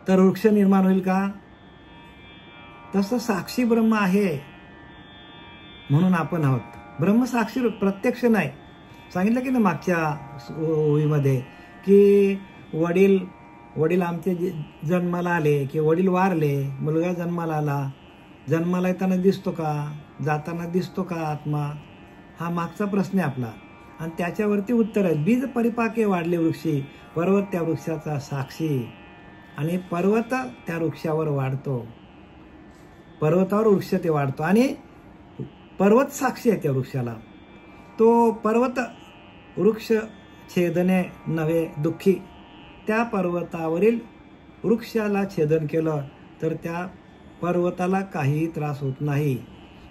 तर वृक्ष निर्माण होईल का? तसं साक्षी ब्रह्म आहे म्हणून आपण आहोत. ब्रह्म साक्षी प्रत्यक्ष नाही. सांगितलं की ना मागच्या ओळीमध्ये की वडील आमचे जन्माला आले की वडील वारले, मुलगा जन्माला आला, जन्माला येताना दिसतो का, जाताना दिसतो का आत्मा? हा मागचा प्रश्न आहे आपला. आणि त्याच्यावरती उत्तर आहे. बीज परिपाके वाढले वृक्षी, पर्वत त्या वृक्षाचा साक्षी. आणि पर्वत त्या वृक्षावर वाढतो, पर्वतावर वृक्ष ते वाढतो आणि पर्वत साक्षी आहे त्या वृक्षाला. तो पर्वत वृक्ष छेदने नव्हे दुःखी. त्या पर्वतावरील वृक्षाला छेदन केलं तर त्या पर्वताला काहीही त्रास होत नाही.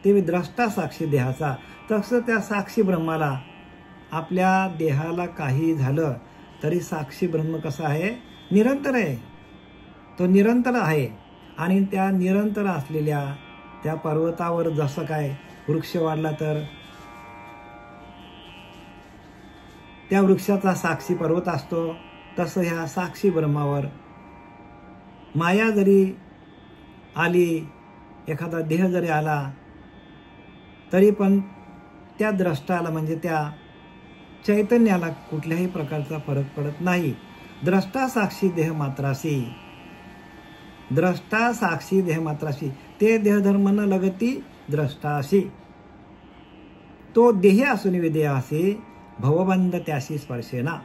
ते द्रष्टा साक्षी देहाचा. तसं त्या साक्षी ब्रह्माला, आपल्या देहाला काही झालं तरी साक्षी ब्रह्म कसा आहे? निरंतर आहे. तो निरंतर आहे. आणि त्या निरंतर असलेल्या त्या पर्वतावर जसं काय वृक्ष वाढला तर त्या वृक्षाचा साक्षी पर्वत असतो, तसं ह्या साक्षी ब्रह्मावर माया जरी आली, एखादा देह जरी आला तरी पण त्या द्रष्टाला म्हणजे त्या चैतन्याला कुठल्याही प्रकारचा फरक पडत नाही. द्रष्टा साक्षी देह मात्रासी, द्रष्टा साक्षी देह मात्रासी, ते देहधर्म न लगती द्रष्टासी. तो देही असून विदेहासी, भवबंध त्याशी स्पर्शेना.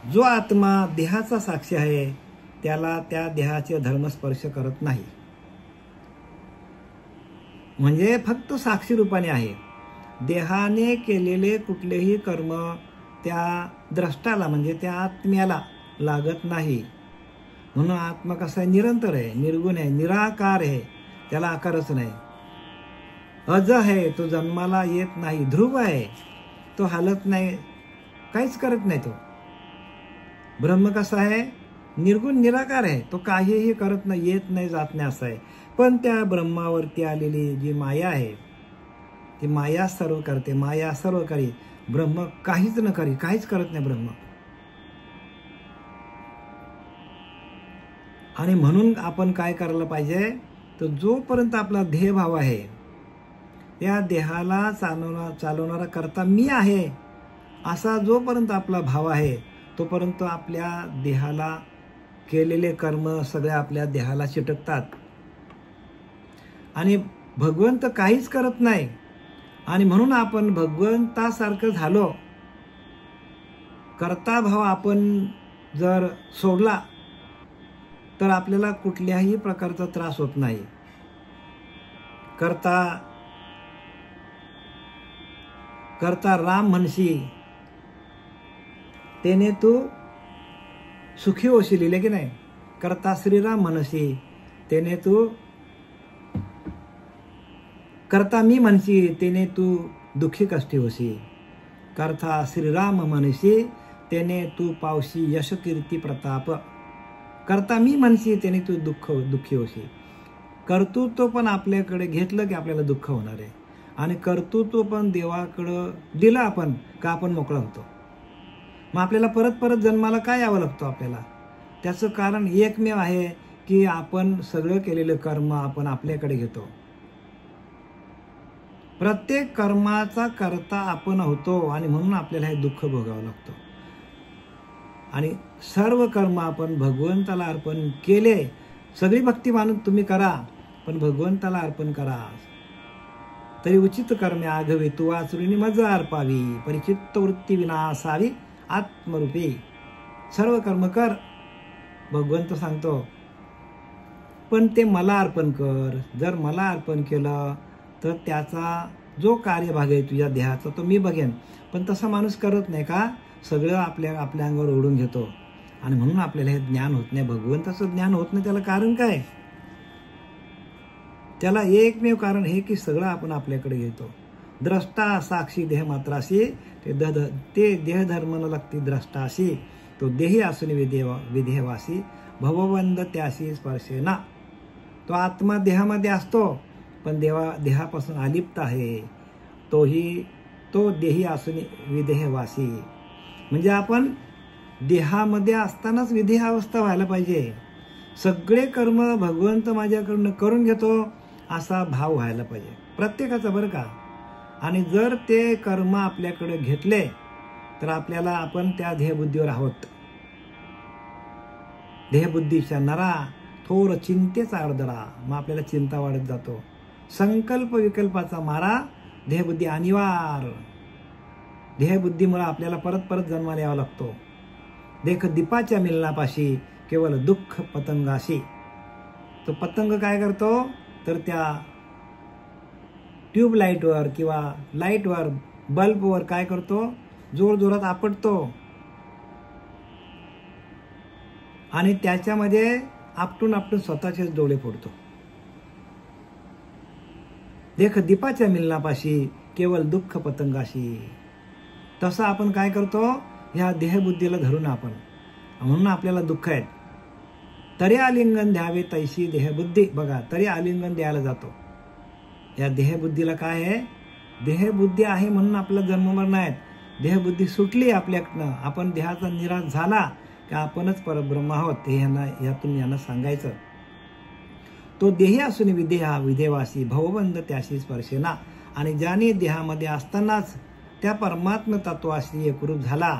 जो आत्मा देहाचा साक्षी आहे त्याला त्या देहाचे धर्म स्पर्श करत नाही. म्हणजे फक्त साक्षी रूपाने आहे. देहाने केलेले कुठलेही कर्म त्या द्रष्टाला म्हणजे त्या आत्म्याला लागत नाही. म्हणून आत्मा कसा आहे? निरंतर आहे, निर्गुण आहे, निराकार आहे, त्याला आकारच नाही. अज आहे, तो जन्माला येत नाही. ध्रुव आहे, तो हालत नाही, काहीच करत नाही. तो ब्रह्म कसा आहे? निर्गुण निराकार आहे, तो काहीही करत नाही, येत नाही, जात नाही असं आहे. पण त्या ब्रह्मावरती आलेली जी माया आहे ती माया सर्व करते, माया सर्व करी. ब्रह्म काहीच न करी, काहीच करत नाही ब्रह्म. आणि म्हणून आपण काय करायला पाहिजे? तर जोपर्यंत आपला ध्येयभाव आहे, त्या देहाला चालवणारा करता मी आहे असा जोपर्यंत आपला भाव आहे, तोपर्यंत आपल्या देहाला केलेले कर्म सगळे आपल्या देहाला चिटकतात. आणि भगवंत काहीच करत नाही. आणि म्हणून आपण भगवंतासारखं झालो, कर्ता भाव आपण जर सोडला तर आपल्याला कुठल्याही प्रकारचा त्रास होत नाही. करता राम म्हणशी तेने तू सुखी होशील, लिहिले की नाही? करता श्रीराम म्हणशी तेने तू, करता मी म्हणशी तेने तू दुःखी कष्टी होशी. करता श्रीराम म्हणशी तेने तू पावशी यश कीर्ती प्रताप. करता मी म्हणशी तेने तू दुःखी होशी. कर्तृत्व पण आपल्याकडे घेतलं की आपल्याला दुःख होणार आहे. आणि कर्तृत्व पण देवाकडं दिलं आपण का आपण मोकळा होतो. मग आपल्याला परत परत जन्माला काय यावं लागतं आपल्याला? त्याचं कारण एकमेव आहे की आपण सगळं केलेलं कर्म आपण आपल्याकडे घेतो. प्रत्येक कर्माचा कर्ता आपण होतो आणि म्हणून आपल्याला हे दुःख भोगावं लागतं. आणि सर्व कर्म आपण भगवंताला अर्पण केले. सगळी भक्ती मानून तुम्ही करा, पण भगवंताला अर्पण करा. तरी उचित कर्मे आघवे तू वाचरुनी मजा अर्पावी, परिचित्त वृत्ती विनासावी आत्मरूपी. सर्व कर्म कर, भगवंत सांगतो, पण ते मला अर्पण कर. जर मला अर्पण केलं तर त्याचा जो कार्यभाग आहे तुझ्या देहाचा तो मी बघेन. पण तसा माणूस करत नाही का? सगळं आपल्या अंगावर ओढून घेतो. आणि म्हणून आपल्याला हे ज्ञान होत नाही, भगवंताचं ज्ञान होत नाही. त्याला कारण काय? त्याला एकमेव कारण हे की सगळं आपण आपल्याकडे घेतो. द्रष्टा साक्षी देह मात्राशी, ते देहधर्म न लागती द्रष्टाशी. तो देही असून विदेहवासी, भवबंध त्याशी स्पर्शेना. तो आत्मा देहामध्ये असतो पण देहापासून अलिप्त आहे. तो देही असून विदेहवासी. म्हणजे आपण देहामध्ये असतानाच विधी अवस्था व्हायला पाहिजे. सगळे कर्म भगवंत माझ्याकडनं करून घेतो असा भाव व्हायला पाहिजे प्रत्येकाचा, बरं का. आणि जर ते कर्म आपल्याकडे घेतले तर आपल्याला आपण त्या ध्येयबुद्धीवर आहोत. ध्येयबुद्धीच्या नरा थोर चिंतेचा आर्दरा, मग आपल्याला चिंता वाढत जातो. संकल्प विकल्पाचा मारा, ध्येयबुद्धी अनिवार्य. ध्येयबुद्धीमुळे आपल्याला परत परत जन्माला यावा लागतो. देख दीपाच्या मिलनापाशी केवळ दुःख पतंगाशी. तो पतंग काय करतो तर त्या ट्यूबलाईटवर किंवा लाईटवर, बल्बवर काय करतो, जोरजोरात आपटतो आणि त्याच्यामध्ये आपटून आपटून स्वतःचेच डोळे फोडतो. देख दीपाच्या मिलनापाशी केवळ दुःख पतंगाशी. तसं आपण काय करतो, ह्या देहबुद्धीला धरून आपण, म्हणून आपल्याला दुःख आहेत. तरी आलिंगन द्यावे तैशी देहबुद्धी. बघा, तरी आलिंगन द्यायला जातो. या देहबुद्धीला काय आहे, देहबुद्धी आहे म्हणून आपला जन्ममरण आहेत. देहबुद्धी सुटली आपल्याकडनं, आपण देहाचा निराश झाला की आपणच परब्रह्म आहोत, हे यातून यांना सांगायचं. तो देही असून विदेहा विदेवासी भवबंध त्याशी स्पर्शेना. आणि ज्याने देहामध्ये असतानाच त्या परमात्म तत्वाशी एकरूप झाला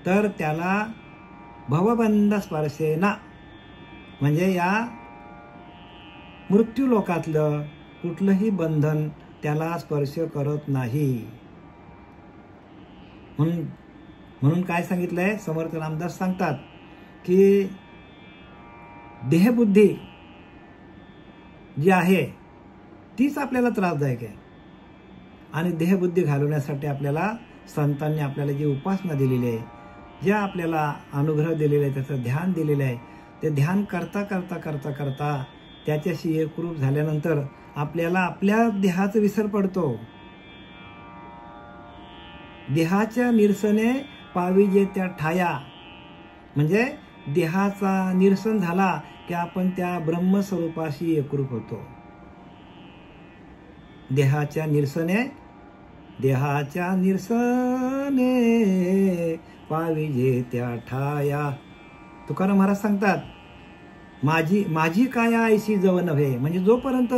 तर त्याला भवबंध स्पर्शेना, म्हणजे या मृत्यू लोकातलं कुठलंही बंधन त्याला स्पर्श करत नाही. म्हणून काय सांगितलंय, समर्थ रामदास सांगतात की देहबुद्धी जी आहे तीच आपल्याला त्रासदायक आहे. आणि देहबुद्धी घालवण्यासाठी आपल्याला संतांनी आपल्याला जी उपासना दिलेली आहे, ज्या आपल्याला अनुग्रह दिलेला आहे, त्याचं ध्यान दिलेलं आहे, ते ध्यान करता करता करता करता त्याच्याशी एकरूप झाल्यानंतर आपल्याला आपल्या देहाचा विसर पडतो. देहाच्या निरसने पाविजे त्या ठाया, म्हणजे देहाचा निरसन झाला की आपण त्या ब्रह्मस्वरूपाशी एकरूप होतो. देहाच्या निरसने पाविजे त्या ठाया. तुकाराम महाराज सांगतात, माझी काया ऐशी जव नव्हे, म्हणजे जोपर्यंत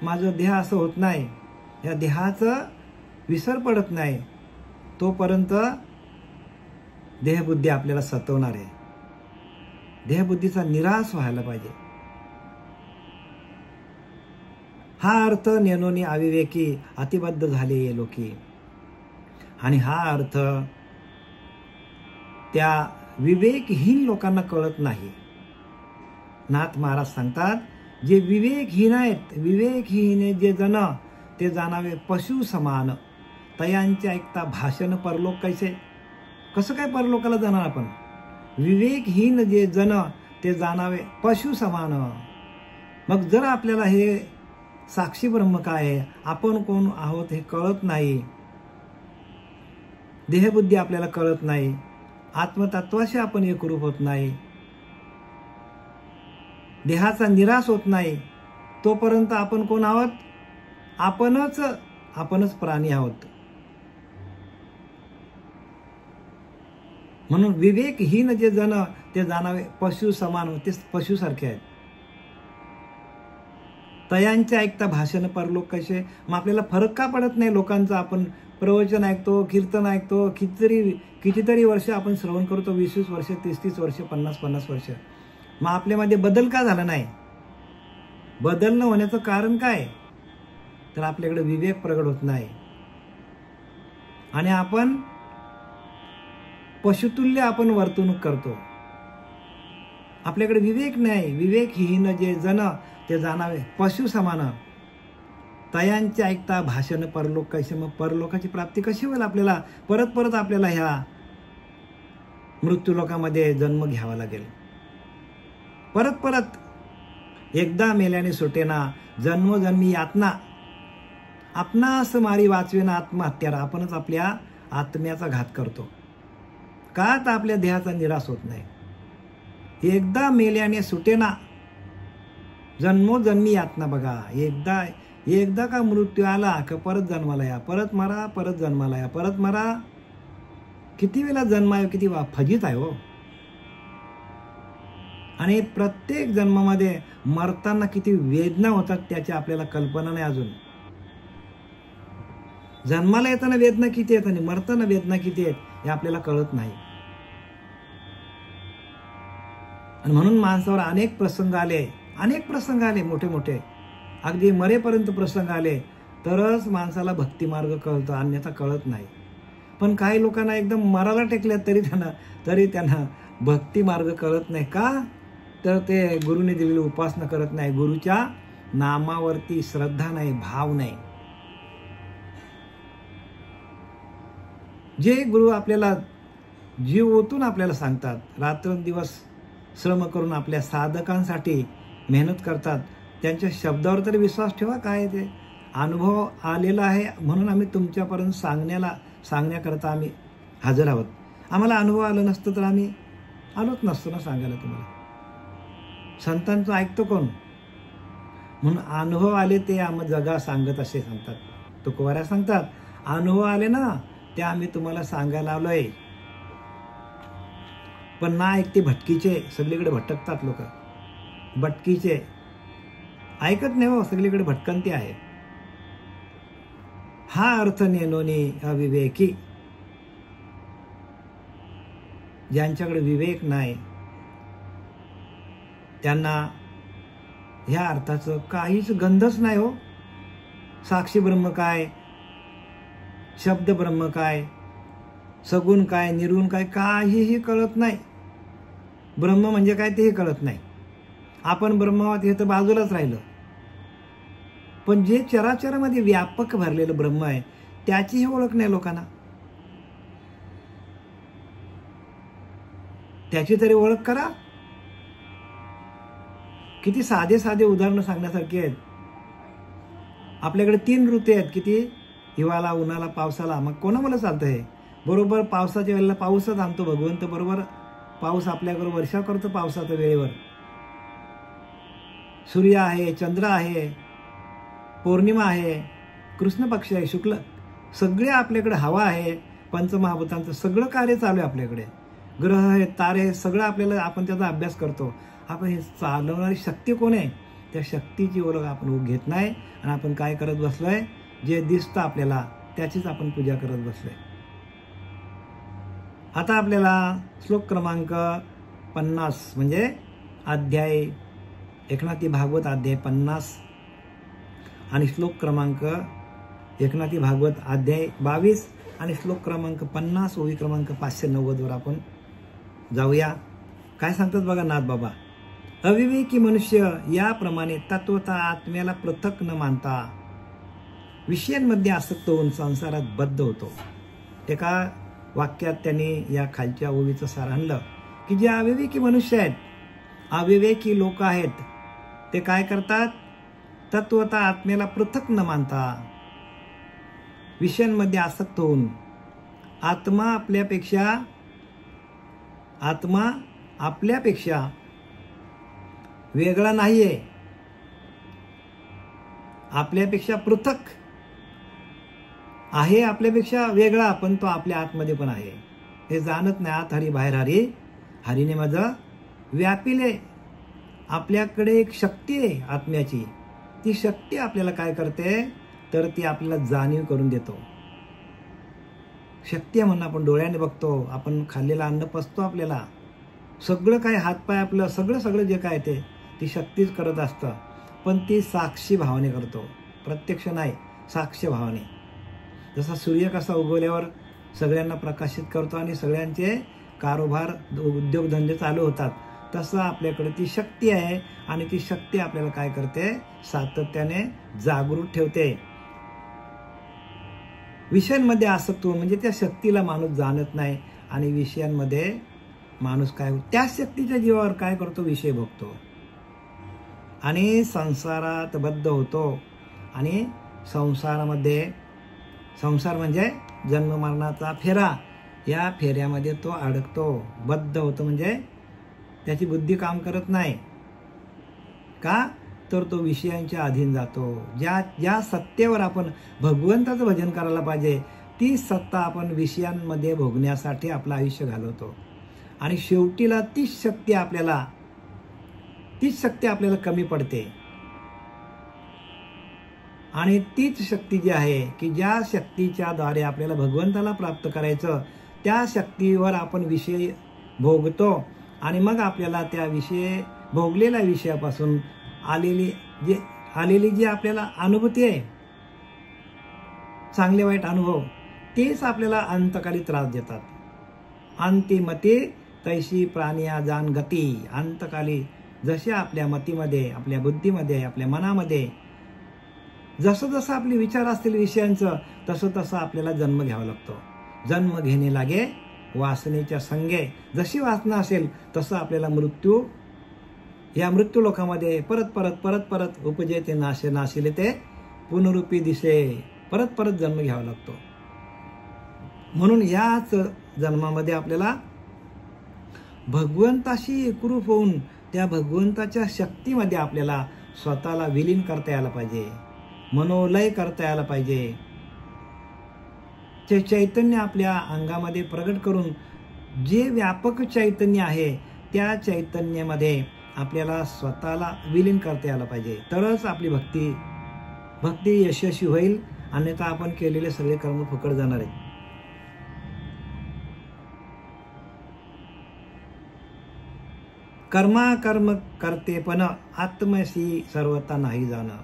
माझं देह असं होत नाही, या देहाचं विसर पडत नाही, तोपर्यंत देहबुद्धी आपल्याला सतवणार आहे. देहबुद्धीचा निराश व्हायला पाहिजे. हा अर्थ नेनोनी अविवेकी अतिबद्ध झाले ये लोकी. आणि हा अर्थ त्या विवेकहीन लोकांना कळत नाही. नाथ महाराज सांगतात, जे विवेकहीन आहेत, विवेकहीन जे जन ते जाणावे पशु समान. तयांचे ऐकता भाषण परलोक कैसे. कसं काय परलोकाला जाणार आपण. विवेकहीन जे जन ते जाणावे पशु समान. मग जर आपल्याला हे साक्षी ब्रह्म काय आहे, आपण कोण आहोत हे कळत नाही, देहबुद्धी आपल्याला कळत नाही, आत्मतत्वाशी आपण एकरूप होत नाही, देहाचा निराश होत नाही, तोपर्यंत आपण कोण आहोत, आपणच प्राणी आहोत. म्हणून विवेकहीन जे जन ते जाणावे पशु समान, ते पशुसारखे आहेत. तयांचे ऐकता भाषण परलोक कैसे. मग आपल्याला फरक का पडत नाही लोकांचा. आपण प्रवचन ऐकतो, कीर्तन ऐकतो, कितीतरी वर्ष आपण श्रवण करतो, 20 वर्ष, 30 वर्ष, 50 वर्ष. मग आपल्यामध्ये बदल का झाला नाही. बदल न होण्याचं कारण काय, तर आपल्याकडे विवेक प्रगट होत नाही आणि आपण पशुतुल्य आपण वर्तणूक करतो. आपल्याकडे विवेक नाही. विवेकहीन जे जन ते जाणावे पशु समान. तयांचे ऐकता भाषण परलोक कैसे. मग परलोकाची प्राप्ती कशी होईल आपल्याला. परत परत आपल्याला ह्या मृत्यू लोकामध्ये जन्म घ्यावा लागेल. परत परत एकदा मेल्याने सुटेना जन्मोजन्मी यातना. आपणास मारी वाचवेना आत्महत्यारा. आपणच आपल्या आत्म्याचा घात करतो. का तर आपल्या देहाचा निराश होत नाही. एकदा मेल्याने सुटेना जन्मोजन्मी यातना. बघा, एकदा का मृत्यू आला का परत जन्माला या, परत मरा, परत जन्माला या, परत मरा. किती वेळा जन्म आहे, किती फजित आहे हो. आणि प्रत्येक जन्मामध्ये मरताना किती वेदना होतात त्याची आपल्याला कल्पना नाही अजून. जन्माला येताना वेदना किती आहेत आणि मरताना वेदना किती आहेत हे आपल्याला कळत नाही. आणि म्हणून माणसावर अनेक प्रसंग आले मोठे मोठे, अगदी मरेपर्यंत प्रसंग आले तरच माणसाला भक्ती मार्ग कळतो, अन्यथा कळत नाही. पण काही लोकांना एकदम मराला टेकल्यात तरी त्यांना भक्ती मार्ग कळत नाही. का तर ते गुरुने दिलेली उपासना करत नाही, गुरुच्या नामावरती श्रद्धा नाही, भाव नाही. जे गुरु आपल्याला जीव ओतून आपल्याला सांगतात, रात्रंदिवस श्रम करून आपल्या साधकांसाठी मेहनत करतात, त्यांच्या शब्दावर तरी विश्वास ठेवा. काय ते अनुभव आलेला आहे म्हणून आम्ही तुमच्यापर्यंत सांगण्याकरता आम्ही हजर आहोत. आम्हाला अनुभव आलं नसतं तर आम्ही आलोच नसतो ना सांगायला तुम्हाला. संतांचं ऐकतो कोण? म्हणून अनुभव आले ते आम्ही जगा सांगत असे सांगतात. तुकोबाऱ्या सांगतात अनुभव आले ना ते आम्ही तुम्हाला सांगायला आलोय. पण ना ऐकते भटकीचे, सगळीकडे भटकतात लोक, भटकीचे ऐकत नाही हो, सगळीकडे भटकंती आहे. हा अर्थ नेनोनी अविवेकी, ज्यांच्याकडे विवेक नाही त्यांना ह्या अर्थाचं काहीच गंधच नाही हो. साक्षी ब्रह्म काय, शब्द ब्रह्म काय, सगुण काय, निर्गुण काय, काहीही कळत नाही. ब्रह्म म्हणजे काय तेही कळत नाही. आपण ब्रह्म आहोत हे तर बाजूलाच राहिलं. पण जे चराचरामध्ये व्यापक भरलेलं ब्रह्म आहे त्याचीही ओळख नाही लोकांना. त्याची तरी ओळख करा. किती साधे साधे उदाहरणं सांगण्यासारखी आहेत. आपल्याकडे 3 ऋतू आहेत, किती? हिवाळा, उन्हाळा, पावसाळा. मग कोणामुळे चालतं हे? बरोबर पावसाच्या वेळेला पाऊसच आणतो भगवंत, बरोबर पाऊस आपल्याकडे वर्षा करतो पावसाच्या वेळेवर. सूर्य आहे, चंद्र आहे, पौर्णिमा आहे, कृष्ण पक्ष आहे, शुक्ल, सगळे आपल्याकडे हवा आहे, पंचमहाभूतांचं सगळं कार्य चालू आहे आपल्याकडे. ग्रह आहेत, तारे आहेत, सगळं आपल्याला, आपण त्याचा अभ्यास करतो. आपण हे चालवणारी शक्ती कोण आहे? त्या शक्तीची ओळख आपण घेत नाही आणि आपण काय करत बसलोय? जे दिसतं आपल्याला त्याचीच आपण पूजा करत बसलोय. आता आपल्याला श्लोक क्रमांक 50 म्हणजे अध्याय एकनाथी भागवत अध्याय 50 आणि श्लोक क्रमांक एकनाथी भागवत अध्याय 22 आणि श्लोक क्रमांक 50 ओवी क्रमांक 590 वर आपण जाऊया. काय सांगतात बघा नाथ बाबा. अविवेकी मनुष्य याप्रमाणे तत्वतः आत्म्याला पृथक न मानता विषयांमध्ये आसक्त होऊन संसारात बद्ध होतो. एका वाक्यात त्यांनी या खालच्या ओवीचं सार आणलं की जे अविवेकी मनुष्य आहेत, अविवेकी लोक आहेत, ते काय करतात? तत्वतः आत्म्याला पृथक न मानता विषयांमध्ये आसक्त होऊन, आत्मा आपल्यापेक्षा वेगळा नाहीये, आपल्यापेक्षा पृथक आहे, आपल्यापेक्षा वेगळा, पण तो आपल्या आतमध्ये पण आहे हे जाणत नाही. आत हरी बाहेर हरी, हरीने माझं व्यापिले. आपल्याकडे एक शक्ती आहे आत्म्याची, ती शक्ती आपल्याला काय करते तर ती आपल्याला जाणीव करून देतो. शक्ती आहे म्हणून आपण डोळ्याने बघतो, आपण खाल्लेलं अन्न पचतो, आपल्याला सगळं काय हातपाय आपलं सगळं जे काय ते ती शक्तीच करत असतं. पण ती साक्षी भावाने करतो, प्रत्यक्ष नाही, साक्ष्य भावाने. जसा सूर्य कसा उगवल्यावर सगळ्यांना प्रकाशित करतो आणि सगळ्यांचे कारोबार उद्योगधंदे चालू होतात, तसं आपल्याकडे ती शक्ती आहे आणि ती शक्ती आपल्याला काय करते? सातत्याने जागृत ठेवते. विषयांमध्ये आसक्त होऊन म्हणजे त्या शक्तीला माणूस जाणत नाही आणि विषयांमध्ये माणूस काय त्या शक्तीच्या जीवावर काय करतो? विषय भोगतो आणि संसारात बद्ध होतो. आणि संसार म्हणजे जन्म मरणाचा फेरा, या फेऱ्यामध्ये तो अडकतो, बद्ध होतो. म्हणजे त्याची बुद्धी काम करत नाही. का तर तो विषयांच्या अधीन जातो. ज्या सत्तेवर आपण भगवंताचं भजन करायला पाहिजे तीच सत्ता आपण विषयांमध्ये भोगण्यासाठी आपलं आयुष्य घालवतो आणि शेवटीला तीच शक्ती आपल्याला कमी पडते. आणि तीच शक्ती जी आहे की ज्या शक्तीच्या द्वारे आपल्याला भगवंताला प्राप्त करायचं, त्या शक्तीवर आपण विषय भोगतो आणि मग आपल्याला त्या भोगलेल्या विषयापासून आलेली जी आपल्याला अनुभूती आहे, चांगले वाईट अनुभव, तेच आपल्याला अंतकाली त्रास देतात. अंतिमते तैशी प्राणिया जान गती. अंतकाली जसे आपल्या मतीमध्ये, आपल्या बुद्धीमध्ये, आपल्या मनामध्ये जसं जसं आपले विचार असतील विषयांचं, तसं तसं आपल्याला जन्म घ्यावा लागतो. जन्म घेणे लागे वासनेच्या संगे. जशी वासना असेल तसं आपल्याला या मृत्यू लोकामध्ये परत परत परत परत उपजे ते नाशे नाशिले ते पुनरुपी दिसे, परत परत जन्म घ्यावा लागतो. म्हणून याच जन्मामध्ये आपल्याला भगवंताशी एकरूप होऊन त्या भगवंताच्या शक्तीमध्ये आपल्याला स्वतःला विलीन करता यायला पाहिजे, मनोलय करता यायला पाहिजे. ते चैतन्य आपल्या अंगामध्ये प्रगट करून जे व्यापक चैतन्य आहे त्या चैतन्यामध्ये आपल्याला स्वतःला विलीन करता यायला पाहिजे. तरच आपली भक्ती यशस्वी होईल. अन्यथा आपण केलेले सगळे कर्म फुकट जाणार आहेत. कर्म करते पण आत्मशी सर्वता नाही जाणं.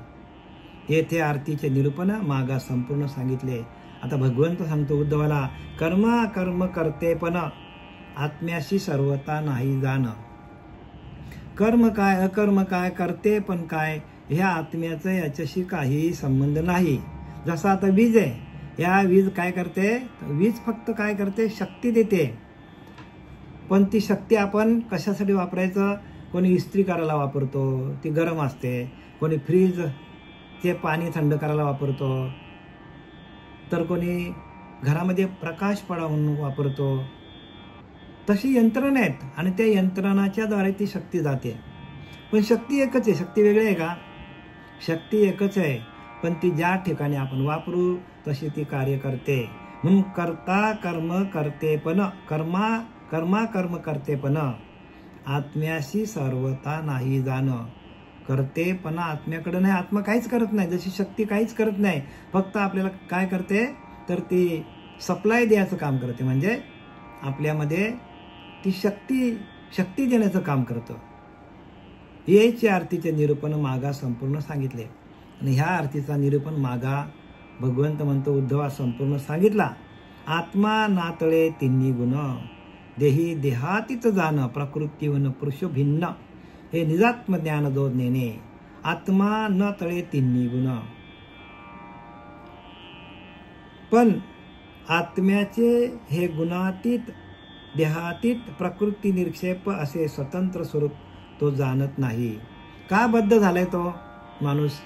येथे आरतीचे निरूपण मागा संपूर्ण सांगितले. आता भगवंत सांगतो उद्धवाला, कर्म करते पण आत्म्याशी सर्वता नाही जाणं. कर्म काय, अकर्म काय, करते पण काय, ह्या आत्म्याचं याच्याशी काही संबंध नाही. जसं आता वीज आहे, या वीज काय करते, वीज फक्त काय करते, शक्ती देते. पण ती शक्ती आपण कशासाठी वापरायचं? कोणी इस्त्री करायला वापरतो, ती गरम असते. कोणी फ्रीज ते पाणी थंड करायला वापरतो, तर कोणी घरामध्ये प्रकाश पडा म्हणून वापरतो. तशी यंत्रणा आहेत आणि त्या यंत्रणाच्या द्वारे ती शक्ती जाते. पण शक्ती एकच आहे, शक्ती वेगळी आहे का? शक्ती एकच आहे, पण ती ज्या ठिकाणी आपण वापरू तशी ती कार्य करते. म्हणून कर्म करते पण कर्म करते पण आत्म्याशी सर्वता नाही जाणं. करते पण आत्म्याकडे नाही, आत्मा काहीच करत नाही. जशी शक्ती काहीच करत नाही, फक्त आपल्याला काय करते, तर ती सप्लाय द्यायचं काम करते. म्हणजे आपल्यामध्ये ती शक्ती देण्याचं काम करतं. याची आरतीचे निरूपण मागा संपूर्ण सांगितले. आणि ह्या आरतीचा निरूपण मागा भगवंत म्हणतो उद्धवा संपूर्ण सांगितला. आत्मा नातळे तिन्ही गुण, देही देहातीत जाणं, प्रकृती वन पुरुष भिन्न, हे निजात्म ज्ञान जो नेणे. आत्मा न तळे तिन्ही गुण. पण आत्म्याचे हे गुणातीत, देहातीत, प्रकृती निक्षेप असे स्वतंत्र स्वरूप तो जाणत नाही. का बद्ध झालाय तो माणूस?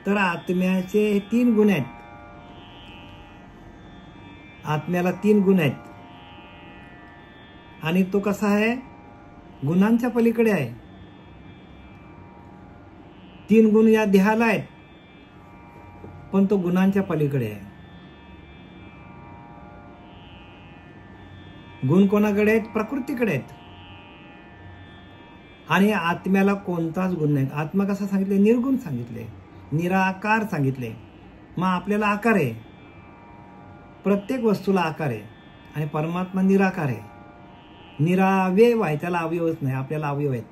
तर आत्म्याचे 3 गुण आहेत. आत्म्याला 3 गुण आहेत आणि तो कसा आहे, गुणांच्या पलीकडे आहे. 3 गुण या देहाला आहेत, पण तो गुणांच्या पलीकडे आहे. गुण कोणाकडे आहेत? प्रकृतीकडे आहेत. आणि आत्म्याला कोणताच गुण नाही. आत्मा कसा सांगितले? निर्गुण सांगितले, निराकार सांगितले. मग आपल्याला आकार आहे, प्रत्येक वस्तूला आकार आहे. आणि परमात्मा निराकार आहे, निरावयव आहे, त्याला अवयवच नाही. आपल्याला अवयव आहेत.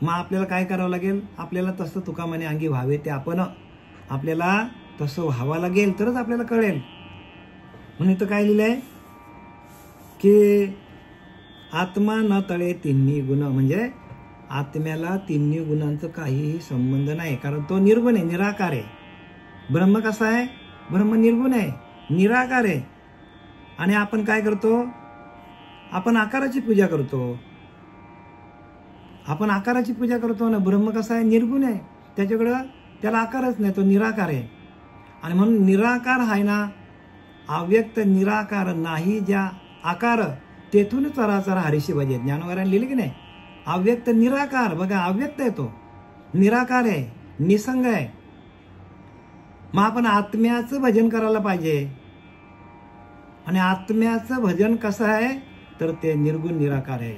मग आपल्याला काय करावं लागेल? आपल्याला तसं तुका म्हणे अंगी व्हावे ते आपण, आपल्याला तसं व्हावं लागेल, तरच आपल्याला कळेल. म्हणून इथं काय लिहिलंय की आत्मा न तळे तिन्ही गुण, म्हणजे आत्म्याला तिन्ही गुणांचं काहीही संबंध नाही, कारण तो निर्गुण आहे, निराकार आहे. ब्रह्म कसा आहे? ब्रह्म निर्गुण आहे, निराकार आहे. आणि आपण काय करतो? आपण आकाराची पूजा करतो. आपण आकाराची पूजा करतो ना. ब्रह्म कसा आहे? निर्गुण आहे, त्याला आकारच नाही, तो निराकार आहे. आणि म्हणून निराकार आहे ना, अव्यक्त निराकार नाही ज्या आकार, तेथून चराचर हरीशी भजे. ज्ञानोबरांनी लिहिले की नाही? अव्यक्त निराकार, बघा अव्यक्त आहे, तो निराकार आहे, निसंग आहे. मग आपण आत्म्याचं भजन करायला पाहिजे. आणि आत्म्याचं भजन कसं आहे तर ते निर्गुण निराकार आहे.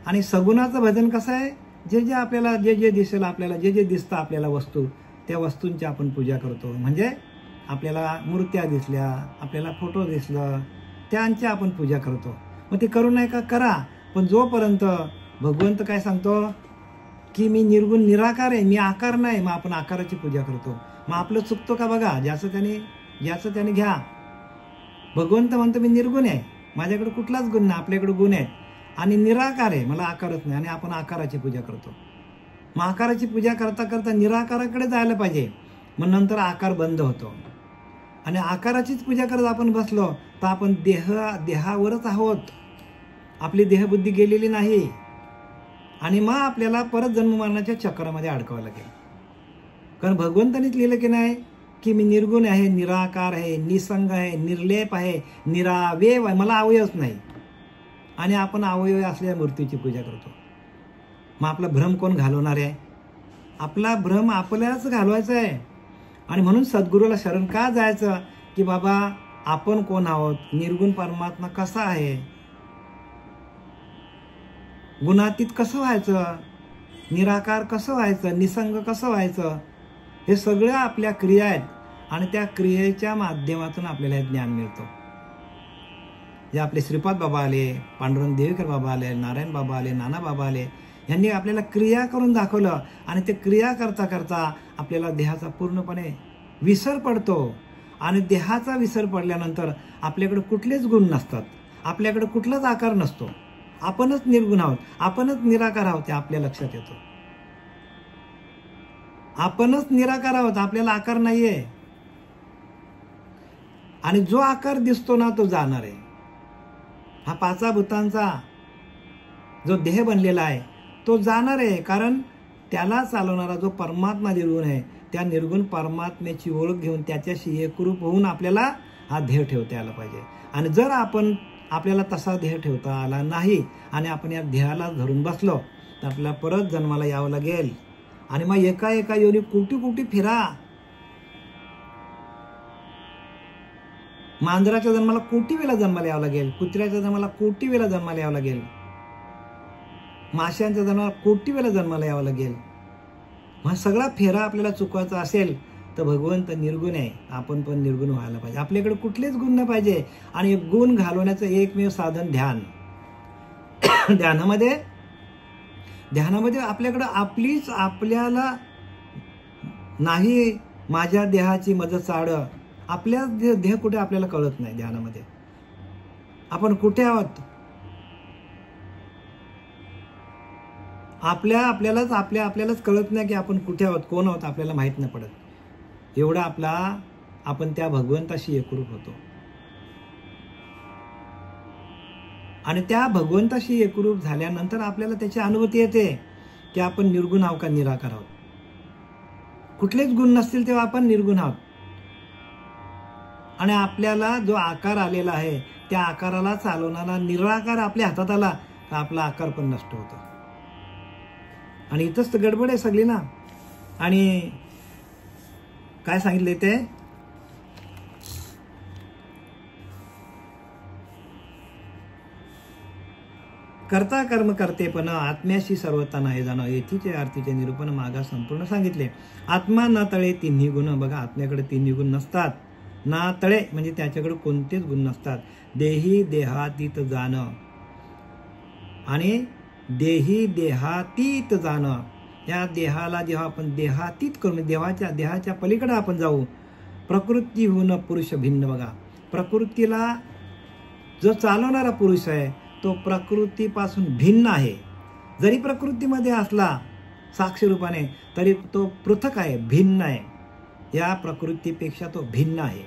आणि सगुणाचं भजन कसं आहे, जे जे आपल्याला जे जे दिसेल, आपल्याला जे जे दिसतं आपल्याला वस्तू, त्या वस्तूंची आपण पूजा करतो. म्हणजे आपल्याला मूर्त्या दिसल्या, आपल्याला फोटो दिसलं, त्यांची आपण पूजा करतो. मग ते करू नये का, करा. पण जोपर्यंत भगवंत काय सांगतो की मी निर्गुण निराकार आहे, मी आकार नाही, मग आपण आकाराची पूजा करतो. मग आपलं चुकतो का बघा, ज्याचं त्याने घ्या. भगवंत म्हणतो मी निर्गुण आहे, माझ्याकडे कुठलाच गुण नाही, आपल्याकडे गुण आहेत, आणि निराकार आहे, मला आकारच नाही, आणि आपण आकाराची पूजा करतो. मग आकाराची पूजा करता करता निराकाराकडे जायला पाहिजे. मग नंतर आकार बंद होतो. आणि आकाराचीच पूजा करत आपण बसलो तर आपण देहावरच आहोत, आपली देहबुद्धी गेलेली नाही. आणि मग आपल्याला परत जन्म मरणाच्या चक्रामध्ये अडकावं लागेल. कारण भगवंतानीच लिहिलं की नाही की मी निर्गुण आहे, निराकार आहे, निसंग आहे, निर्लेप आहे, निरावयव आहे, मला अवयवच नाही. आणि आपण अवयव असलेल्या मूर्तीची पूजा करतो. मग आपला भ्रम कोण घालवणार आहे? आपला भ्रम आपल्यालाच घालवायचा आहे. आणि म्हणून सद्गुरूला शरण का जायचं की बाबा आपण कोण आहोत, निर्गुण परमात्मा कसा आहे, गुणातीत कसं व्हायचं, निराकार कसं व्हायचं, निसंग कसं व्हायचं, हे सगळं आपल्या क्रिया आहेत. आणि त्या क्रियेच्या माध्यमातून आपल्याला हे ज्ञान मिळतं. जे आपले श्रीपाद बाबा आले, पांडुरंग देवीकर बाबा आले, नारायण बाबा आले, नाना बाबा आले, यांनी आपल्याला क्रिया करून दाखवलं. आणि ते क्रिया करता करता आपल्याला देहाचा पूर्णपणे विसर पडतो. आणि देहाचा विसर पडल्यानंतर आपल्याकडे कुठलेच गुण नसतात, आपल्याकडे कुठलाच आकार नसतो, आपणच निर्गुण आहोत, आपणच निराकार आहोत, हे आपल्या लक्षात येतो. आपणच निराकार आहोत, आपल्याला आकार नाहीये. आणि जो आकार दिसतो ना तो जाणार आहे. हा पाचा भूतांचा जो देह बनलेला आहे तो जाणार आहे. कारण त्याला चालवणारा जो परमात्मा निर्गुण आहे, त्या निर्गुण परमात्म्याची ओळख घेऊन त्याच्याशी एकरूप होऊन आपल्याला हा देह ठेवता आला पाहिजे. आणि जर आपल्याला तसा देह ठेवता आला नाही आणि आपण या देहाला धरून बसलो तर आपल्याला परत जन्माला यावं लागेल. आणि मग एका एका योनी कोटी कोटी फिरा. मांजराच्या जन्माला कोटी वेळा जन्माला यावं लागेल, कुत्र्याच्या जन्माला कोटी वेळा जन्माला यावं लागेल, माशांच्या जन्माला कोटी वेळा जन्माला यावं लागेल. मग सगळा फेरा आपल्याला चुकवायचा असेल तर भगवंत निर्गुण आहे, आपण पण निर्गुण व्हायला पाहिजे. आपल्याकडे कुठलेच गुण नाही पाहिजे. आणि गुण घालवण्याचं एकमेव साधन ध्यान. ध्यानामध्ये आपल्याकडं आपल्याला नाही माझ्या देहाची मज चाड, आपल्या देह कुठे आपल्याला कळत नाही. ध्यानामध्ये आपण कुठे आहोत, आपल्यालाच कळत नाही की आपण कुठे आहोत, कोण आहोत, आपल्याला माहित नाही पडत. एवढा आपण त्या भगवंताशी एकरूप होतो. आणि त्या भगवंताशी एकरूप झाल्यानंतर आपल्याला त्याची अनुभूती येते की आपण निर्गुण आहोत का निराकार आहोत. कुठलेच गुण नसतील तेव्हा आपण निर्गुण आहोत. आणि आपल्याला जो आकार आलेला आहे त्या आकाराला चालवणारा निराकार आपल्या हातात आला तर आपला आकार पण नष्ट होतो. आणि इथंच तर गडबड आहे सगळी ना. आणि काय सांगितले ते, कर्ता कर्म करतेपण आत्म्याशी सर्वता नाही जाणं, येथीचे आरतीचे निरूपण मागा संपूर्ण सांगितले. आत्मा ना तळे तिन्ही गुण. बघा आत्म्याकडे तिन्ही गुण नसतात. ना तळे म्हणजे त्याच्याकडे कोणतेच गुण नसतात. देही देहातीत जाणं आणि देही देहातीत जाणं. या देहाला जेव्हा आपण देहातीत करू, देहाच्या पलीकडे आपण जाऊ. प्रकृती होऊन पुरुष भिन्न. बघा प्रकृतीला जो चालवणारा पुरुष आहे तो प्रकृतीपासून भिन्न आहे. जरी प्रकृतीमध्ये असला साक्षी रूपाने तरी तो पृथक आहे, भिन्न आहे. या प्रकृतीपेक्षा तो भिन्न आहे.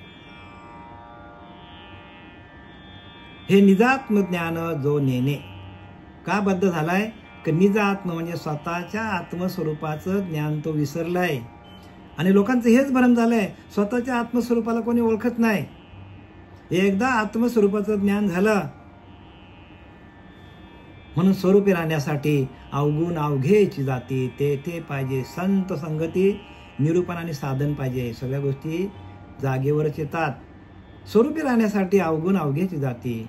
हे निजात्म ज्ञान जो नेणे का बद्ध झालाय की निजात्म म्हणजे स्वतःच्या आत्मस्वरूपाचं ज्ञान तो विसरलाय. आणि लोकांचं हेच भ्रम झालंय, स्वतःच्या आत्मस्वरूपाला कोणी ओळखत नाही. एकदा आत्मस्वरूपाचं ज्ञान झालं म्हणून स्वरूपी राहण्यासाठी अवगुण अवघेची जाती ते पाहिजे. संत संगती, निरूपण आणि साधन पाहिजे. सगळ्या गोष्टी जागेवरच येतात. स्वरूपी राहण्यासाठी अवगुण अवघेच जाती.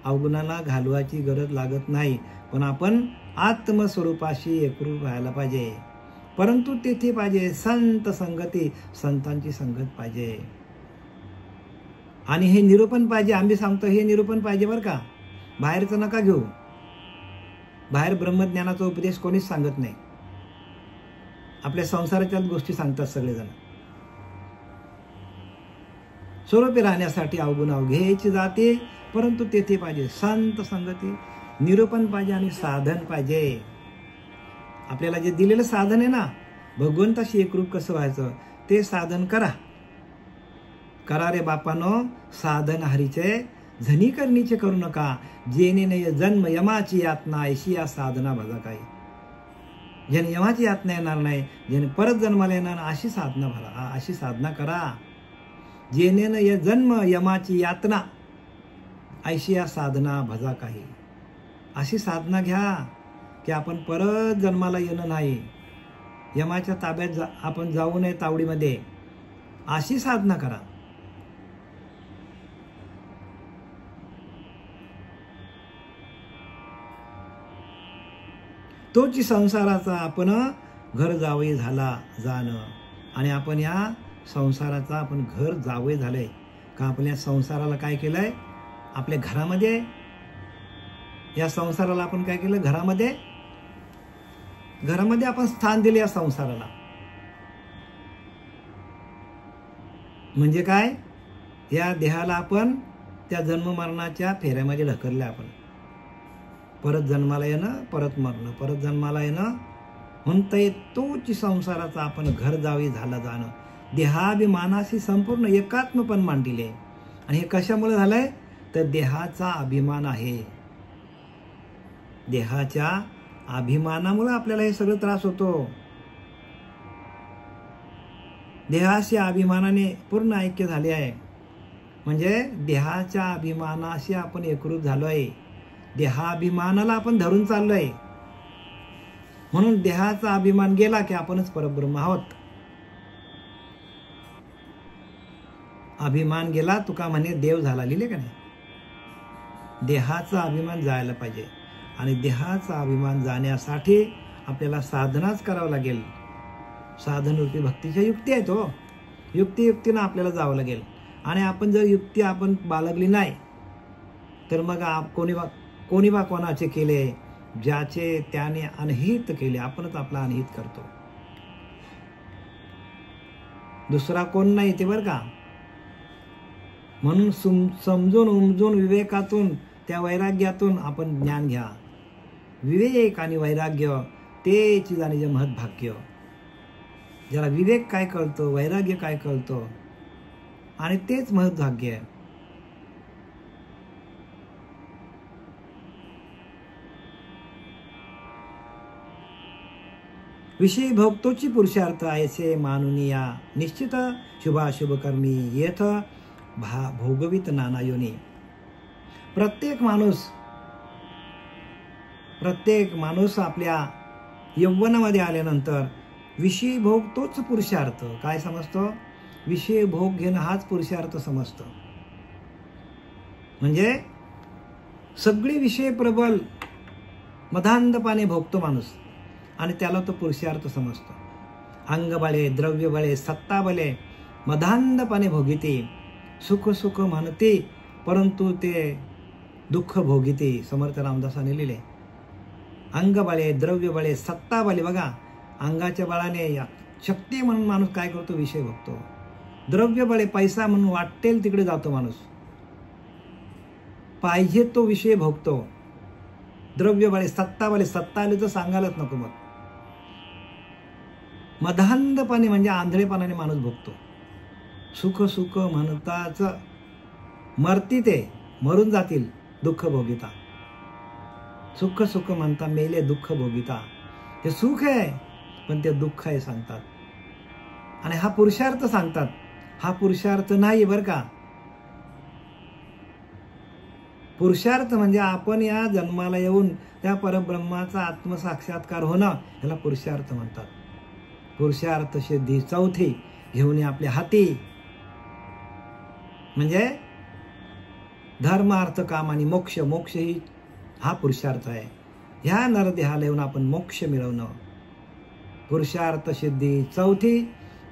अवगुणाला घालवायची गरज लागत नाही, पण आपण आत्मस्वरूपाशी एकरूप व्हायला पाहिजे. परंतु तेथे पाहिजे संत संगती, संतांची संगत पाहिजे. आणि हे निरूपण पाहिजे. आम्ही सांगतो हे निरूपण पाहिजे बरं का, बाहेरचं नका घेऊ. बाहेर ब्रह्मज्ञानाचा उपदेश कोणीच सांगत नाही. आपल्या संसाराच्याच गोष्टी सांगतात सगळेजण. स्वरूपी राहण्यासाठी अवगुण अवघेची जाते, परंतु तेथे पाहिजे संत संगती, निरूपण पाहिजे आणि साधन पाहिजे. आपल्याला जे दिलेलं साधन आहे ना, भगवंताशी एकरूप कसं व्हायचं ते साधन करा. करा रे बापानो साधन हरीचे, झनी करणीचे करू नका. जेणे नय जन्म यमाची यातना, ऐशी या साधना भजा काही. ज्याने यमाची यातना येणार नाही, ज्याने परत जन्माला येणार, अशी साधना भरा, अशी साधना करा. जेणे नय जन्म यमाची यातना, ऐशी या साधना भजा काही. अशी साधना घ्या की आपण परत जन्माला येणं नाही, यमाच्या ताब्यात आपण जाऊ नये तावडीमध्ये. अशी साधना करा. तोची संसाराचा आपण घर जावई झाला जाणं. आणि आपण या संसाराचा आपण घर जावई झालंय का? आपल्या संसाराला काय केलंय? आपल्या घरामध्ये, या संसाराला आपण काय केलं? घरामध्ये आपण स्थान दिले या संसाराला. म्हणजे काय? या देहाला आपण त्या जन्म मरणाच्या फेऱ्यामध्ये ढकलले. आपण परत जन्माला येणं, परत मरणं, परत जन्माला येणं. म्हणता येत तोच संसाराचा आपण घर जावी झाला जाणं. देहाभिमानाशी संपूर्ण एकात्मपण मांडले. आणि हे कशामुळे झालंय? तर देहाचा अभिमान आहे. देहाच्या अभिमानामुळे आपल्याला हे सगळं त्रास होतो. देहाशी अभिमानाने पूर्ण ऐक्य झाले आहे. म्हणजे देहाच्या अभिमानाशी आपण एकरूप झालोय. देहाभिमानाला आपण धरून चाललोय. म्हणून देहाचा अभिमान गेला की आपणच परब्रह्म आहोत. अभिमान गेला तुका म्हणे देव झाला, लिहिले का नाही? देहाचा अभिमान जायला पाहिजे. आणि देहाचा अभिमान जाण्यासाठी आपल्याला साधनाच करावं लागेल. साधनरूपी भक्तीच्या युक्ती आहेत हो. युक्तीनं आपल्याला जावं लागेल. आणि आपण जर युक्ती आपण बाळगली नाही तर मग कोणी बा कोणाचे केले, ज्याचे त्याने अनहित केले. आपणच आपला अनहित करतो, दुसरा कोण नाही ते बरं का. म्हणून समजून उमजून विवेकातून, त्या वैराग्यातून आपण ज्ञान घ्या. विवेक आणि वैराग्य तेच जाणीचे महत्भाग्य. ज्याला विवेक काय कळतो, वैराग्य काय कळतो, आणि तेच महत्भाग्य आहे. विषयी भोगतोची पुरुषार्थ ऐसे मानुनिया, निश्चित शुभाशुभ कर्मी येथ भोगवित नाना योनी. प्रत्येक माणूस आपल्या यौवनामध्ये आल्यानंतर विषयी भोग तोच पुरुषार्थ काय समजतो? विषय भोग घेणं हाच पुरुषार्थ समजतो. म्हणजे सगळे विषय प्रबल मधांधपाने भोगतो माणूस, आणि त्याला तो पुरुषार्थ समजतो. अंग बळे, द्रव्य बळे, सत्ता बळे मधांधपाने भोगिते. सुख सुख म्हणते परंतु ते दुःख भोगिते. समर्थ रामदासाने लिहिले. अंग बळे, द्रव्य बळे, सत्ता बळे. बघा, अंगाच्या बळाने शक्ती म्हणून माणूस काय करतो? विषय भोगतो. द्रव्य बळे, पैसा म्हणून वाटेल तिकडे जातो माणूस, पाहिजे तो विषय भोगतो. द्रव्य बळे, सत्ता बळे, सत्ता आली तर सांगायलाच नको. मग मधांधपणे म्हणजे आंधळेपणाने माणूस भोगतो. सुख सुख म्हणताच मरती ते, मरून जातील दुःख भोगिता. सुख सुख म्हणता मेले दुःख भोगिता. ते सुख आहे पण ते दुःख आहे सांगतात. आणि हा पुरुषार्थ सांगतात. हा पुरुषार्थ नाही बरं का. पुरुषार्थ म्हणजे आपण या जन्माला येऊन त्या परब्रह्माचा आत्मसाक्षात्कार होणं, याला पुरुषार्थ म्हणतात. पुरुषार्थ सिद्धी चौथी घेऊन आपल्या हाती, म्हणजे धर्म अर्थ काम आणि मोक्ष, मोक्ष ही हा पुरुषार्थ आहे. ह्या नरदेहाला येऊन आपण मोक्ष मिळवणं, पुरुषार्थ सिद्धी. चौथी,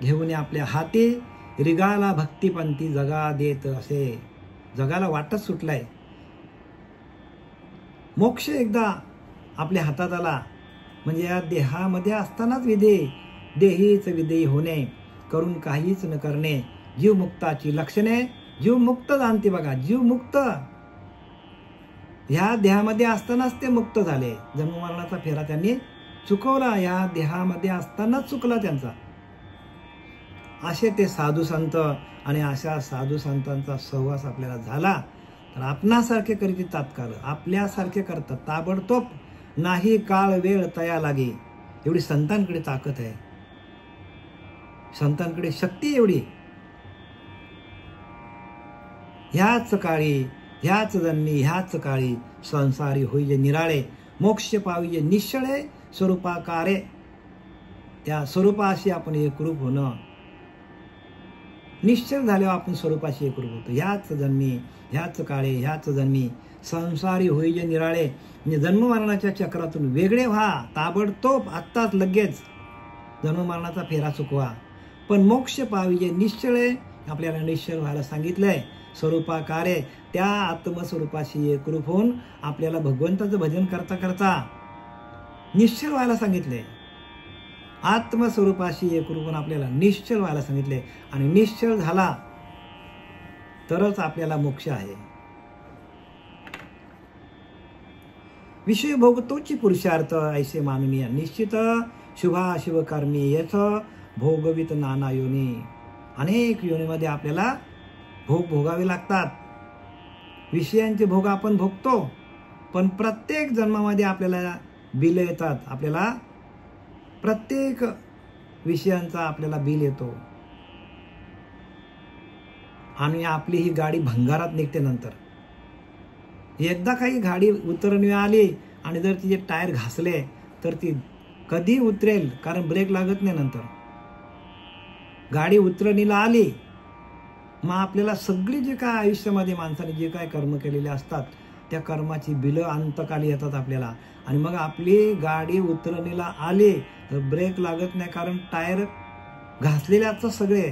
घेऊन आपल्या हाती रिगाला भक्तिपंथी जगा देत असे. जगाला वाटच सुटलाय. मोक्ष एकदा आपल्या हातात आला म्हणजे या देहामध्ये असतानाच विधेय, देहीच विधेयी होणे, करून काहीच न करणे, जीवमुक्ताची लक्षणे. जीव मुक्त जाणते बघा, जीव मुक्त ह्या देहामध्ये असतानाच ते मुक्त झाले. जन्ममरणाचा फेरा त्यांनी चुकवला, या देहामध्ये असतानाच चुकला त्यांचा. असे ते साधू संत, आणि अशा साधू संतांचा सहवास आपल्याला झाला तर आपणासारखे करीत तात्काळ, आपल्यासारखे करतात ताबडतोब, नाही काळ वेळ तया लागे. एवढी संतांकडे ताकद आहे, संतांकडे शक्ती एवढी. ह्याच काळी, ह्याच जन्मी, ह्याच काळी संसारी होईजे निराळे, मोक्ष पाविजे निश्चळे, स्वरूपाकारे. त्या स्वरूपाशी आपण एकरूप होणं, निश्चय झाल्यावर आपण स्वरूपाशी एकरूप होतो. ह्याच जन्मी, ह्याच काळे, ह्याच जन्मी संसारी होईजे निराळे. म्हणजे जन्ममरणाच्या चक्रातून वेगळे व्हा, ताबडतोब, आत्ताच लगेच जन्ममरणाचा फेरा चुकवा. पण मोक्ष पाविजे निश्चळे, आपल्याला निश्चय व्हायला सांगितलंय. स्वरूपाकारे, त्या आत्मस्वरूपाशी एकरूप होऊन आपल्याला भगवंताचं भजन करता करता निश्चय व्हायला सांगितले. आत्मस्वरूपाशी एकरूप होऊन आपल्याला निश्चय व्हायला सांगितले, आणि निश्चय झाला तरच आपल्याला मोक्ष आहे. विषय भोगतोची पुरुषार्थ ऐसे माननीय, निश्चित शुभाशुभ कर्मी येथ भोगवित नाना योनी. अनेक योनीमध्ये आपल्याला भोग भोगावे लागतात. विषयांचे भोग आपण भोगतो, पण प्रत्येक जन्मामध्ये आपल्याला बिल येतात. आपल्याला प्रत्येक विषयांचा आपल्याला बिल येतो, आणि आपली ही गाडी भंगारात निघते. नंतर एकदा काही गाडी उतरणी आली आणि जर तिचे टायर घासले तर ती कधी उतरेल, कारण ब्रेक लागत नाही. नंतर गाडी उतरणीला आली, मग आपल्याला सगळी जे काय आयुष्यामध्ये माणसाने जे काय कर्म केलेले असतात त्या कर्माची बिलं अंतकाली येतात आपल्याला. आणि मग आपली गाडी उतरणीला आली तर ब्रेक लागत नाही, कारण टायर घासलेले असतात सगळे.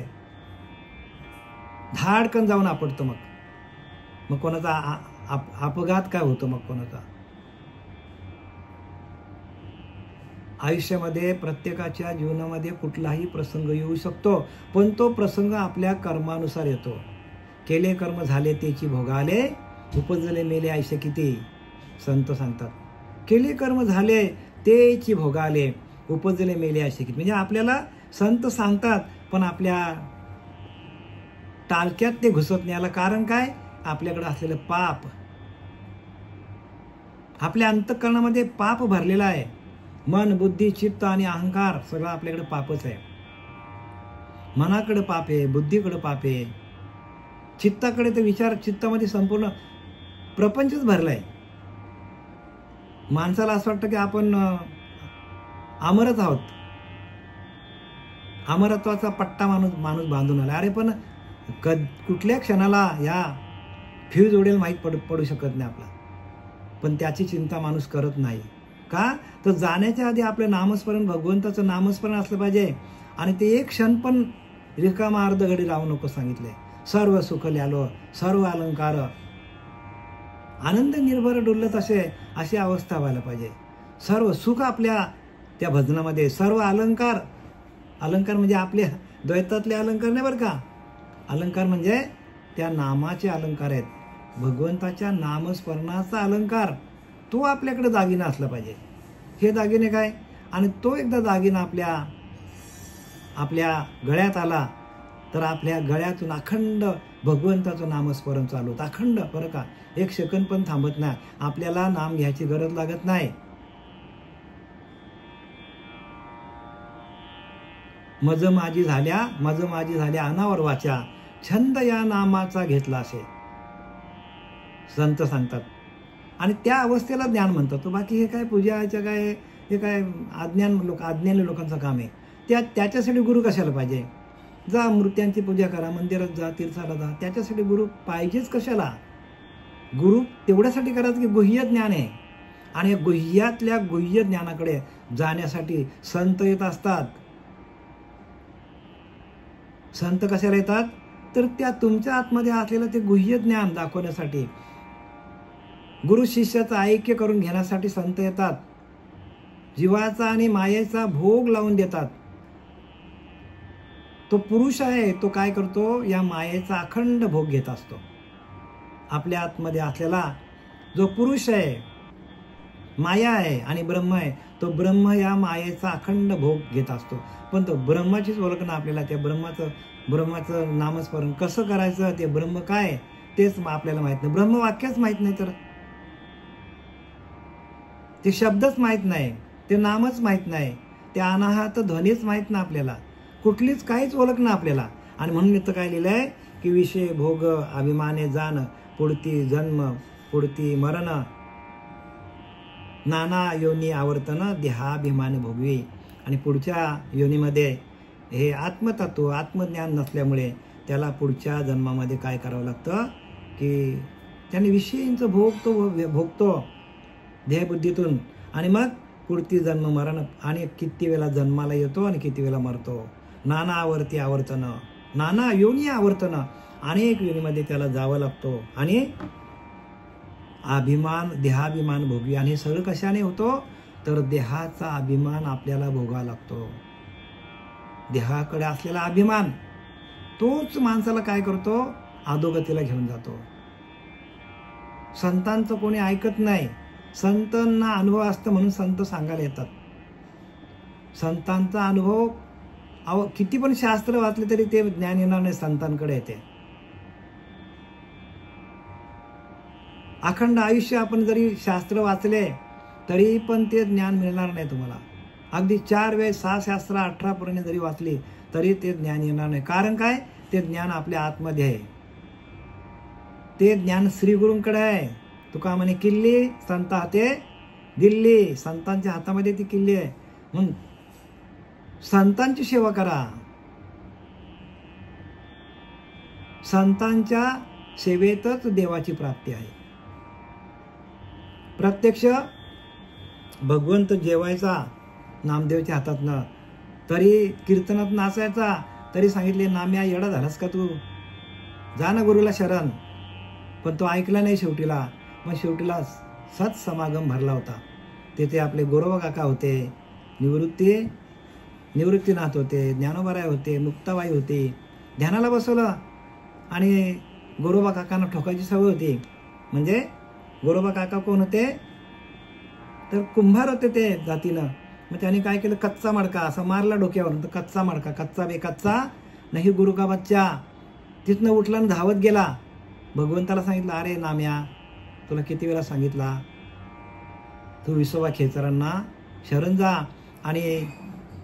धाडकन जाऊन आपटतो. मग कोणाचा अपघात काय होतो, मग कोणाचा. आयुष्यामध्ये प्रत्येकाच्या जीवनामध्ये कुठलाही प्रसंग येऊ शकतो, पण तो प्रसंग आपल्या कर्मानुसार येतो. केले कर्म झाले तेची भोगाले, उपजले मेले ऐसे किती, संत सांगतात. केले कर्म झाले तेची भोगाले, उपजले मेले ऐसे किती. म्हणजे आपल्याला संत सांगतात, पण आपल्या टाळक्यात ते घुसत नाही. याला कारण काय, आपल्याकडे असलेलं पाप. आपल्या अंतःकरणामध्ये पाप भरलेला आहे. मन, बुद्धी, चित्त आणि अहंकार सगळं आपल्याकडे पापच आहे. मनाकडे पाप आहे, बुद्धीकडे पाप आहे, चित्ताकडे तर विचार, चित्तामध्ये संपूर्ण प्रपंचच भरलाय. माणसाला असं वाटतं की आपण अमरच आहोत, अमरत्वाचा पट्टा माणूस बांधून आला. अरे पण कुठल्या क्षणाला या फ्यूज उडेल माहीत पडू शकत नाही आपला. पण त्याची चिंता माणूस करत नाही. का तर जाण्याच्या आधी आपलं नामस्मरण, भगवंताचं नामस्मरण असलं पाहिजे. आणि ते एक क्षण पण रिकामा अर्ध घडी राहू नको सांगितले. सर्व सुख ल्यालो, सर्व अलंकार, आनंद निर्भर डुलत अशी अवस्था व्हायला पाहिजे. सर्व सुख आपल्या त्या भजनामध्ये, सर्व अलंकार. अलंकार म्हणजे आपल्या द्वैतातले अलंकार नाही बरं का. अलंकार म्हणजे त्या नामाचे अलंकार आहेत, भगवंताच्या नामस्मरणाचा अलंकार. तो आपल्याकडे दागिना असला पाहिजे. हे दागिने काय, आणि तो एकदा दागिना आपल्या गळ्यात आला तर आपल्या गळ्यातून अखंड भगवंताचं नामस्मरण चालू होतं. अखंड, बरं का, एक सेकंद पण थांबत नाही. आपल्याला नाम घ्यायची गरज लागत नाही. मज माझी झाल्या अनावर वाचा, छंद या नामाचा घेतला असे संत सांगतात. आणि त्या अवस्थेला ज्ञान म्हणतात. तो बाकी हे काय पूजाच्या काय, हे काय अज्ञानी लोकांचं काम आहे. त्याच्यासाठी गुरु कशाला पाहिजे. जा मूर्त्यांची पूजा करा, मंदिरात जा, तीर्थाला जा, त्याच्यासाठी गुरु पाहिजेच कशाला. गुरु तेवढ्यासाठी करायचं की गुह्य ज्ञान आहे, आणि गुह्यातल्या गुह्य ज्ञानाकडे जाण्यासाठी संत येत असतात. संत कशाला येतात? तर त्या तुमच्या आतमध्ये असलेलं ते गुह्य ज्ञान दाखवण्यासाठी, गुरु शिष्याचं ऐक्य करून घेण्यासाठी संत येतात. जीवाचा आणि मायेचा भोग लावून देतात. तो पुरुष आहे, तो काय करतो? या मायेचा अखंड भोग घेत असतो. आपल्या आतमध्ये असलेला जो पुरुष आहे, माया आहे आणि ब्रह्म आहे, तो ब्रह्म या मायेचा अखंड भोग घेत असतो. पण तो ब्रह्माचीच ओळख ना आपल्याला, त्या ब्रह्माचं नामस्मरण कसं करायचं, ते ब्रह्म काय तेच आपल्याला माहित नाही. ब्रह्मवाक्यच माहित नाही, तर ते शब्दच माहित नाही, ते नामच माहित नाही, ते अनाहत ध्वनीच माहित ना आपल्याला, कुठलीच काहीच ओळख ना आपल्याला. आणि म्हणून इथं काय लिहिलंय की विषय भोग अभिमाने जाण, पुढती जन्म पुढती मरण, नाना योनी आवर्तन देहाभिमान भोगवी. आणि पुढच्या योनीमध्ये हे आत्मतत्व आत्मज्ञान नसल्यामुळे त्याला पुढच्या जन्मामध्ये काय करावं लागतं की त्याने विषयींचं भोग तो भोगतो देहबुद्धीतून, आणि मग पुढती जन्म मरण, आणि किती वेळा जन्माला येतो आणि किती वेळा मरतो. नाना आवर्ती आवर्तन, नाना योनी आवर्तन, अनेक योनीमध्ये त्याला जावं लागतो. आणि अभिमान देहाभिमान भोगवी. आणि हे सगळं कशाने होतो? तर देहाचा अभिमान आपल्याला भोगावा लागतो. देहाकडे असलेला अभिमान तोच माणसाला काय करतो? अधोगतीला घेऊन जातो. संतांचं कोणी ऐकत नाही. संतांना अनुभव असतं म्हणून संत सांगायला येतात. संतांचा अनुभव किती पण शास्त्र वाचले तरी ते ज्ञान येणार नाही, संतांकडे येते. अखंड आयुष्य आपण जरी शास्त्र वाचले तरी पण ते ज्ञान मिळणार नाही तुम्हाला. अगदी 4 वेळेस 6 शास्त्र 18 पुराणे जरी वाचली तरी ते ज्ञान येणार नाही. कारण काय? ते ज्ञान आपल्या आतमध्ये आहे. ते ज्ञान श्रीगुरूंकडे आहे. तुका म्हणे किल्ली संत हाते दिल्ली, संतांच्या हातामध्ये ती किल्ली आहे. म्हणून संतांची सेवा करा. संतांच्या सेवेतच देवाची प्राप्ती आहे. प्रत्यक्ष भगवंत जेवायचा नामदेवच्या हातातनं, तरी कीर्तनात नाचायचा, तरी सांगितले नाम्या येडा झालास का तू, जा ना गुरुला शरण. पण तो ऐकला नाही शेवटीला. मग शेवटीला सत्समागम भरला होता. तिथे आपले गोरोबा काका होते, निवृत्तीनाथ होते, ज्ञानोबाराय होते, मुक्ताबाई होती. ध्यानाला बसवलं आणि गोरोबा काकांना ठोकायची सवय होती. म्हणजे गोरोबा काका कोण होते? तर कुंभार होते ते जातीनं. मग त्यांनी काय केलं? कच्चा मडका असं मारला डोक्यावर. तर कच्चा मडका, कच्चा बेकच्चा नाही गुरु का बच्चा. तिथनं उठला आणि धावत गेला. भगवंताला सांगितलं, अरे नाम्या तुला किती वेळा सांगितला, तू विसोबा खेचरांना शरण जा. आणि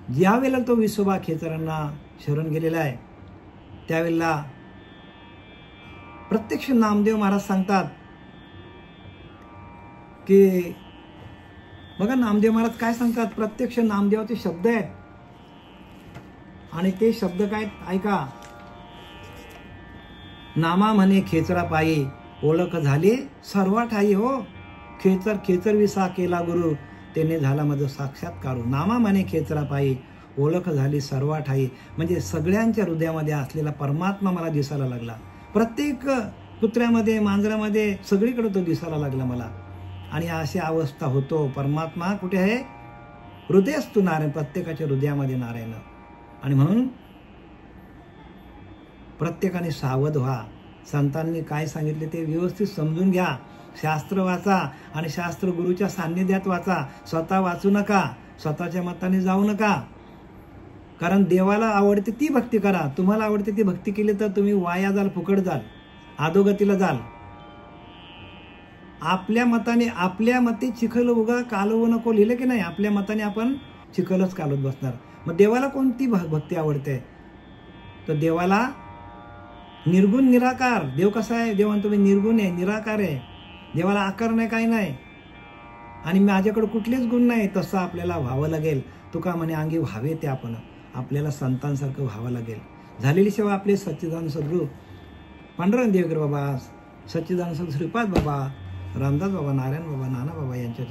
ज्या वेळेला तो विसोबा खेचरांना शरण गेलेला आहे त्यावेळेला प्रत्यक्ष नामदेव महाराज सांगतात की बघा नामदेव महाराज काय सांगतात. प्रत्यक्ष नामदेवाचे शब्द आहेत आणि ते शब्द काय ऐका. नामा म्हणे खेचरा पायी ओळख झाली सर्वा ठाई हो, खेचर विसा केला गुरु त्याने झाला माझं साक्षात्कार. नामा म्हणे खेचरा पायी ओळख झाली सर्वा ठाई. म्हणजे सगळ्यांच्या हृदयामध्ये असलेला परमात्मा मला दिसायला लागला. प्रत्येक कुत्र्यामध्ये मांजरामध्ये सगळीकडे तो दिसायला लागला मला. आणि अशी अवस्था होतो. परमात्मा कुठे आहे? हृदय असतो नारायण, प्रत्येकाच्या हृदयामध्ये नारायण. आणि म्हणून प्रत्येकाने सावध व्हा. संतांनी काय सांगितले ते व्यवस्थित समजून घ्या. शास्त्र वाचा आणि शास्त्र गुरुच्या सान्निध्यात वाचा. स्वतः वाचू नका, स्वतःच्या मताने जाऊ नका. कारण देवाला आवडते ती भक्ती करा. तुम्हाला आवडते ती भक्ती केली तर तुम्ही वाया जाल, फुकट जाल, अधोगतीला जाल. आपल्या मते चिखल उगा कालवू नको लिहिलं की नाही. आपल्या मताने आपण चिखलच कालवत बसणार. मग देवाला कोणती भक्ती आवडते? तर देवाला निर्गुण निराकार. देव कसा आहे? देव म्हणतो मी निर्गुण आहे, निराकार आहे. देवाला आकार नाही, काही नाही, आणि माझ्याकडे कुठलेच गुण नाही. तसं आपल्याला व्हावं लागेल. तुका म्हणे अंगी व्हावे ते आपण. आपल्याला संतांसारखं व्हावं लागेल. झालेली सेवा आपले सच्चिदानंद सद्गुरू पांडुरंग देवगिरी बाबा सच्चिदानंद श्रीपाद बाबा, रामदास बाबा, नारायण बाबा, नाना बाबा यांच्या